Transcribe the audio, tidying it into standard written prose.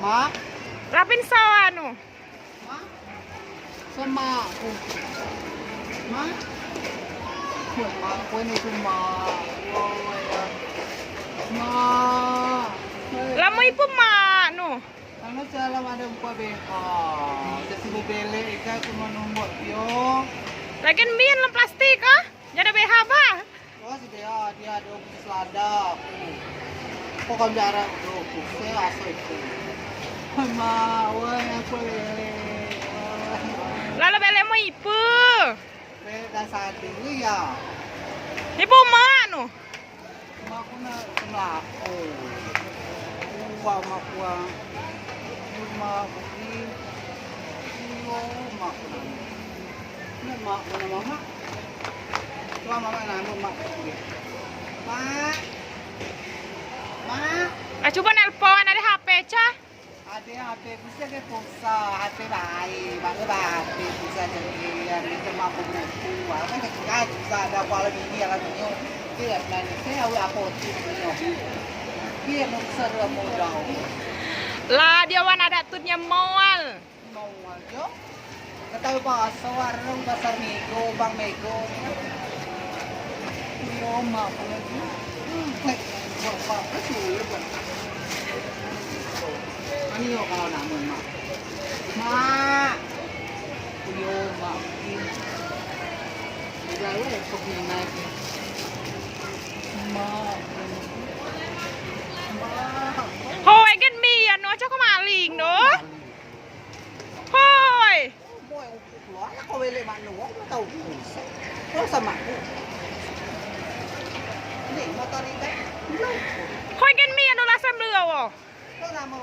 Ma? Lapin sa ano? Ma? Sama ako. Ma? Ma, ako na ito ma. Oh, ayan. Ma. Lamoy po ano? Ano siya alam ada buka beka. Jadi bubele ika kumanumot yo. Lagian mian lang plastik ah. Jadi behaba. Wah si dia ada selada. Kok kan jarak tuh. Saya aso itu. Ma, wah aku lele. Lalu bele mo ipu. Beda satu ya. Ibu ma ano? Ma aku na semlako. Wah ma kuah. Ma bukti. Ma aku na. Ini ma aku na mama. Cuma mama nanu ma. Ma. Ma. Coba nelpon ada HP cah. Ada HP bisa ke pulsa, HP lain, mana HP bisa jadi itu mampu buku, apa kan bisa ada kuala ini yang punya, dia mana saya apa itu dia mau seru modal, Lah dia wan ada tutnya mall. mau aja, ketahui bahasa warung pasar Mego, Bang Mego, yo mampu lagi, apa sulit kan? Ano yung kao namin, ma? Ma! Kuyo, ma. Naglawa eh, pag hinay ko. Ma. Ma. Hoy kan mi ano cah ko maling no. Hoy. Boy, keluar ako wele manuwa, tahu bisa. Kau sama aku. Ini motor ini. Hoy kan mi ano lasam lừa. Kau nama